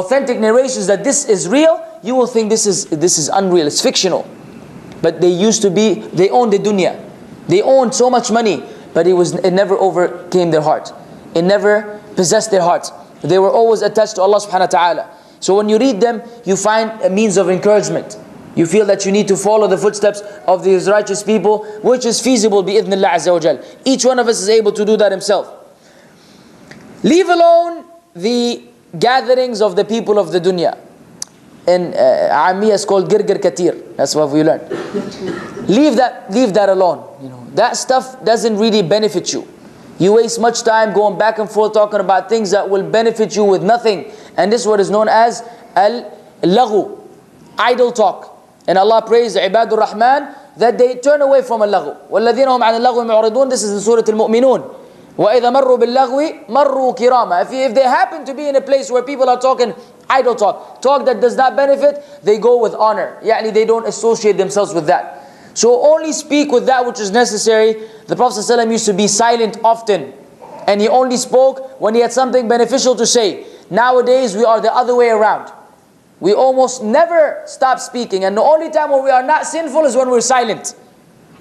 authentic narrations that this is real, you will think this is unreal, it's fictional. But they used to be, they owned the dunya. They owned so much money, but it never overcame their heart. It never possessed their hearts. They were always attached to Allah subhanahu wa ta'ala. So when you read them, you find a means of encouragement. You feel that you need to follow the footsteps of these righteous people, which is feasible bi-idhnillah azza wa jal. Each one of us is able to do that himself. Leave alone the gatherings of the people of the dunya. In Amiyah is called girgir katir. That's what we learned. Leave that alone. That stuff doesn't really benefit you. You waste much time going back and forth talking about things that will benefit you with nothing. And this is what is known as al-laghu, idle talk. And Allah praised Ibadur Rahman that they turn away from al-laghu. وَالَّذِينَ هُمْ عَنِ اللَّغْوِ مُعْرِضُونَ. This is in Surah Al-Mu'minun. وَإِذَا مَرُّوا بِاللَّغْوِ مَرُّوا كِرَامًا. If they happen to be in a place where people are talking idle talk that does not benefit, they go with honor. Yani they don't associate themselves with that. So only speak with that which is necessary. The Prophet ﷺ used to be silent often, and he only spoke when he had something beneficial to say. Nowadays we are the other way around. We almost never stop speaking, and the only time when we are not sinful is when we're silent.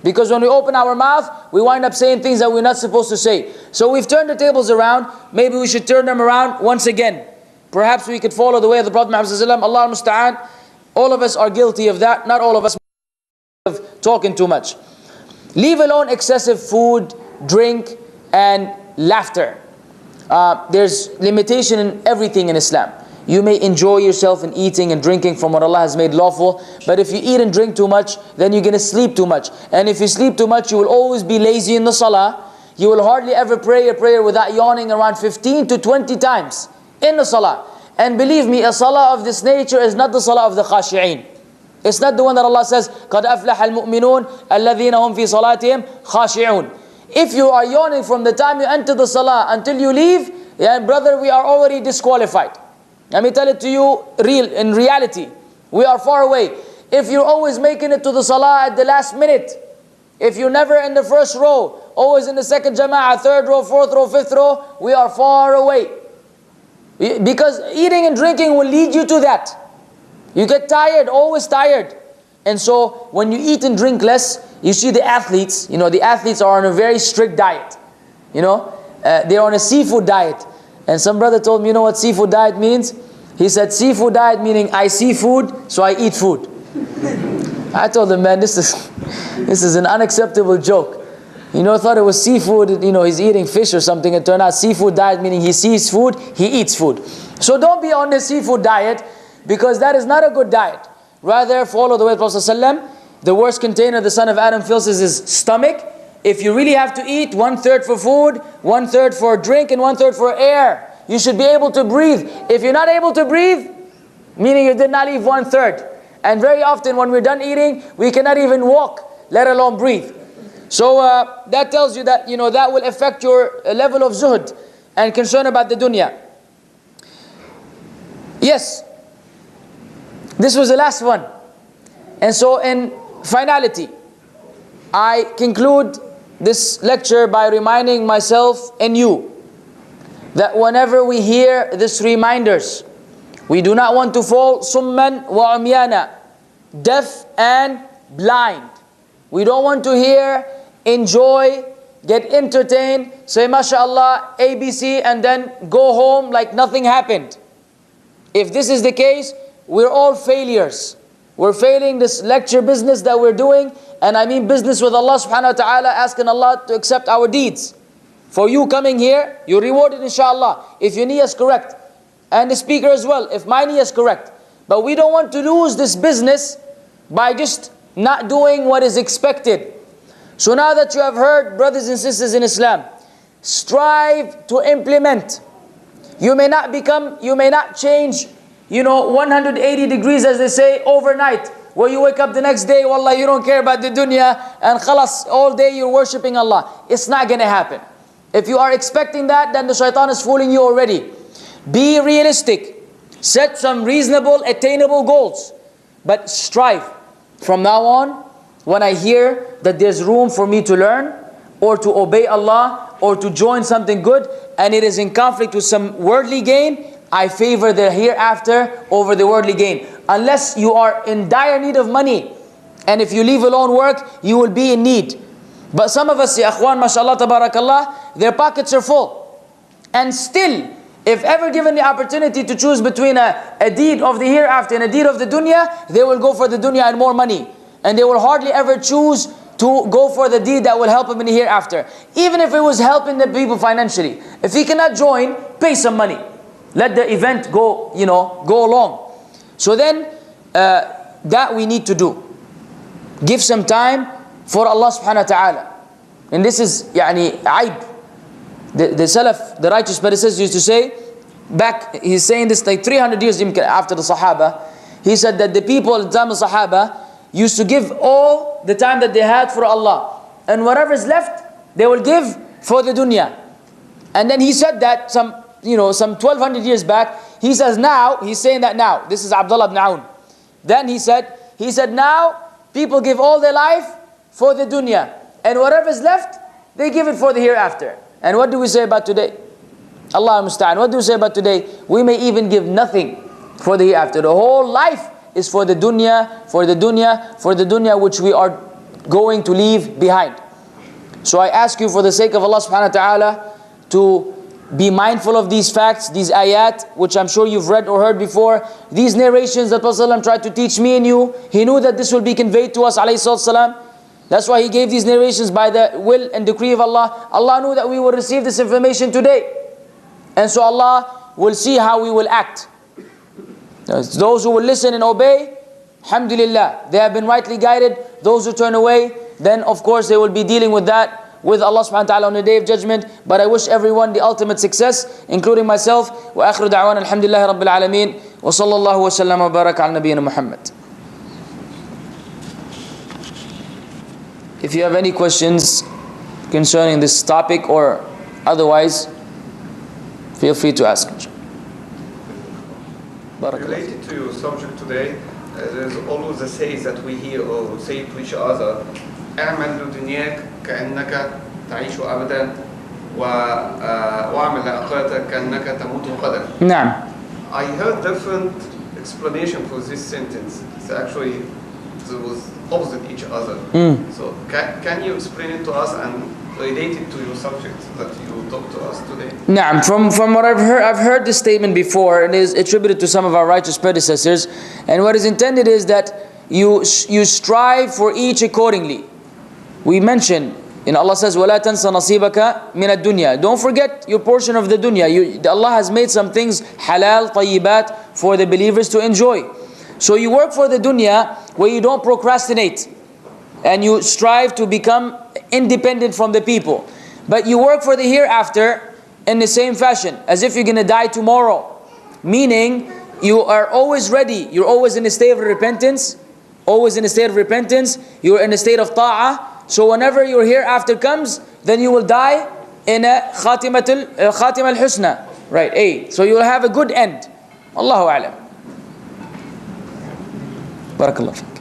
Because when we open our mouth, we wind up saying things that we're not supposed to say. So we've turned the tables around. Maybe we should turn them around once again. Perhaps we could follow the way of the Prophet Muhammad ﷺ. Allah musta'an. All of us are guilty of that. Not all of us of talking too much. Leave alone excessive food, drink, and laughter. There's limitation in everything in Islam. You may enjoy yourself in eating and drinking from what Allah has made lawful, but if you eat and drink too much, then you're going to sleep too much. And if you sleep too much, you will always be lazy in the salah. You will hardly ever pray a prayer without yawning around 15 to 20 times in the salah. And believe me, a salah of this nature is not the salah of the khashi'een. It's not the one that Allah says, قَدْ أَفْلَحَ الْمُؤْمِنُونَ الَّذِينَ هُمْ فِي صَلَاتِهِمْ خَاشِعُونَ. If you are yawning from the time you enter the salah until you leave, brother, we are already disqualified. Let me tell it to you in reality. We are far away. If you're always making it to the salah at the last minute, if you're never in the first row, always in the second jama'ah, third row, fourth row, fifth row, we are far away. Because eating and drinking will lead you to that. You get tired, always tired. And so when you eat and drink less, you see the athletes, the athletes are on a very strict diet. They're on a seafood diet. And some brother told me, you know what seafood diet means? He said, seafood diet meaning I see food, so I eat food. I told him, man, this is an unacceptable joke. Thought it was seafood, he's eating fish or something. It turned out seafood diet meaning he sees food, he eats food. So don't be on the seafood diet, because that is not a good diet. Rather, follow the way of the Prophet ﷺ. The worst container the son of Adam fills is his stomach. If you really have to eat, 1/3 for food, 1/3 for drink, and 1/3 for air. You should be able to breathe. If you're not able to breathe, meaning you did not leave 1/3. And very often when we're done eating, we cannot even walk, let alone breathe. So that tells you that that will affect your level of zuhd and concern about the dunya. Yes, this was the last one. And so in finality, I conclude this lecture by reminding myself and you that whenever we hear these reminders, we do not want to fall summan wa umyana, deaf and blind. We don't want to hear, enjoy, get entertained, say mashallah, ABC, and then go home like nothing happened. If this is the case, we're all failures. We're failing this lecture business that we're doing, and I mean business with Allah subhanahu wa ta'ala, asking Allah to accept our deeds. For you coming here, you're rewarded inshallah, if your niyyah is correct. And the speaker as well, if my niyyah is correct. But we don't want to lose this business by just not doing what is expected. So now that you have heard, brothers and sisters in Islam, strive to implement. You may not change 180 degrees, as they say, overnight. Where you wake up the next day, wallah, you don't care about the dunya, and khalas, all day you're worshipping Allah. It's not going to happen. If you are expecting that, then the shaitan is fooling you already. Be realistic. Set some reasonable, attainable goals. But strive. From now on, when I hear that there's room for me to learn, or to obey Allah, or to join something good, and it is in conflict with some worldly gain, I favor the hereafter over the worldly gain. Unless you are in dire need of money, and if you leave alone work, you will be in need. But some of us, ya akhwan, mashallah, tabarakallah, their pockets are full. And still, if ever given the opportunity to choose between a deed of the hereafter and a deed of the dunya, they will go for the dunya and more money. And they will hardly ever choose to go for the deed that will help him in the hereafter. Even if it was helping the people financially. If he cannot join, pay some money. Let the event go, go along. So then, that we need to do. Give some time for Allah subhanahu wa ta'ala. And this is, aib. The Salaf, the righteous predecessors used to say, he's saying this like 300 years after the Sahaba, he said that the people at the time of the Sahaba used to give all the time that they had for Allah. And whatever is left, they will give for the dunya. And then he said that some 1200 years back, he says now, he's saying that now, this is Abdullah ibn Aoun. Then he said now, people give all their life for the dunya. And whatever is left, they give it for the hereafter. And what do we say about today? Allah musta'an. What do we say about today? We may even give nothing for the hereafter. The whole life is for the dunya, for the dunya, for the dunya which we are going to leave behind. So I ask you for the sake of Allah subhanahu wa ta'ala to be mindful of these facts, these ayat, which I'm sure you've read or heard before. These narrations that Prophet tried to teach me and you. He knew that this will be conveyed to us, alayhi salam. That's why he gave these narrations by the will and decree of Allah. Allah knew that we will receive this information today. And so Allah will see how we will act. Those who will listen and obey, alhamdulillah, they have been rightly guided. Those who turn away, then of course they will be dealing with that with Allah subhanahu wa ta'ala on the day of judgment. But I wish everyone the ultimate success, including myself. Wa akhiru da'wana alhamdulillahi rabbil alameen. Wa sallallahu wa sallam wa baraka ala nabiyyina Muhammad. If you have any questions concerning this topic or otherwise, feel free to ask. Related to your subject today, there's always a say that we hear or say to each other, اعمل لدنياك كأنك تعيش أبدا واعمل لآخرتك كأنك تموت غدا. نعم. I heard different explanation for this sentence. It's actually it was opposite each other. So can you explain it to us and relate it to your subject that you talked to us today? Naam, from what I've heard this statement before, and is attributed to some of our righteous predecessors. And what is intended is that you strive for each accordingly. We mentioned, Allah says, وَلَا تَنْسَ نَصِيبَكَ مِنَ الدُّنْيا. Don't forget your portion of the dunya. Allah has made some things halal, tayyibat for the believers to enjoy. So you work for the dunya where you don't procrastinate. And you strive to become independent from the people. But you work for the hereafter in the same fashion, as if you're going to die tomorrow. Meaning, you are always ready. You're always in a state of repentance. Always in a state of repentance. You're in a state of ta'ah. So whenever your hereafter comes, then you will die in a khatima al-husna. Right, so you will have a good end. Allahu a'lam. Barakallah.